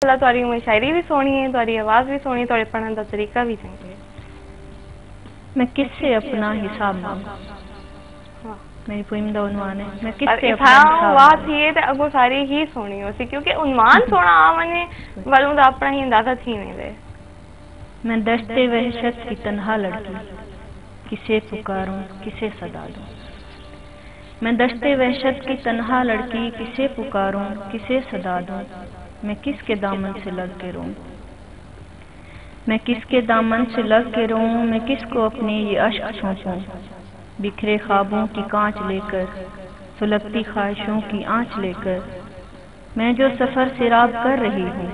تاری شاعری بھی سونی ہے، تاری آواز بھی سونی ہے، تھوڑے پڑھنے کا طریقہ بھی چنگے ہے۔ میں کس سے اپنا حساب مانگوں؟ میری پوئم دا عنوان ہے میں کس سے اپنا حساب بات یہ تے اگو ساری ہی سونی ہو سی کیونکہ عنوان سونا آمنے والوں دا اپنا ہی اندازہ تھی نہیں دے۔ میں دشت وحشت کی تنہا لڑکی کسے پکاروں کسے صدا دوں؟ میں دشت وحشت کی تنہا لڑکی کسے پکاروں کسے صدا دوں؟ میں کس کے دامن سے لگ کے روں؟ میں کس کے دامن سے لگ کے روں؟ میں کس کو اپنے یہ اشک سونپوں؟ بکھرے خوابوں کی کانچ لے کر سلگتی خواہشوں کی آنچ لے کر میں جو سفر سیراب کر رہی ہوں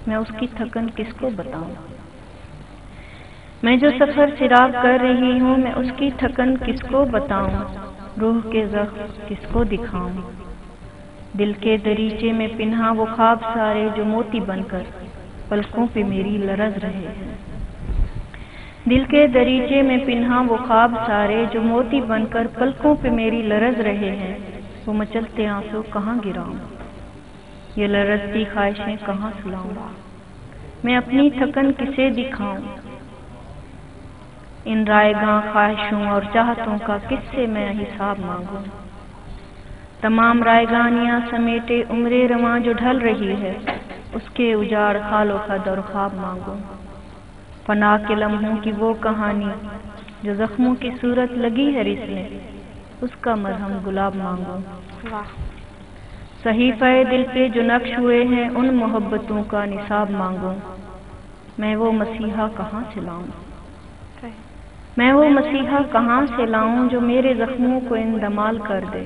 میں اس کی تھکن کس کو بتاؤں؟ میں جو سفر سیراب کر رہی ہوں میں اس کی تھکن کس کو بتاؤں؟ روح کے زخم کس کو دکھاؤں؟ دل کے دریچے میں پنہاں وہ خواب سارے جو موتی بن کر پلکوں پہ میری لرز رہے ہیں۔ دل کے دریچے میں پنہاں وہ خواب سارے جو موتی بن کر پلکوں پہ میری لرز رہے ہیں۔ وہ مچلتے آنسو کہاں گراؤں؟ یہ لرزتی خواہشیں کہاں سلاؤں؟ میں اپنی تھکن کسے دکھاؤں؟ ان رائے گاں خواہشوں اور چاہتوں کا کس سے میں حساب مانگوں؟ تمام رائے گانیاں سمیٹے عمر رواں جو ڈھل رہی ہے اس کے اجاڑ خال و خد اور خواب مانگوں۔ فنا کے لمحوں کی وہ کہانی جو زخموں کی صورت لگی ہے رسنے اس کا مرہم گلاب مانگوں۔ صحیفہ دل پہ جو نقش ہوئے ہیں ان محبتوں کا نصاب مانگوں۔ میں وہ مسیحا کہاں سے لاؤں؟ میں وہ مسیحا کہاں سے لاؤں جو میرے زخموں کو اندمال کر دے،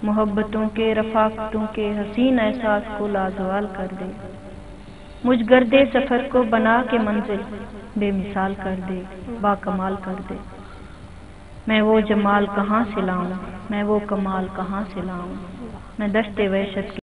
محبتوں کے رفاقتوں کے حسین احساس کو لازوال کر دے، مجھ گردے سفر کو بنا کے منزل بے مثال کر دے، با کمال کر دے۔ میں وہ جمال کہاں سے لاؤں؟ میں وہ کمال کہاں سے لاؤں؟ میں دشت وحشت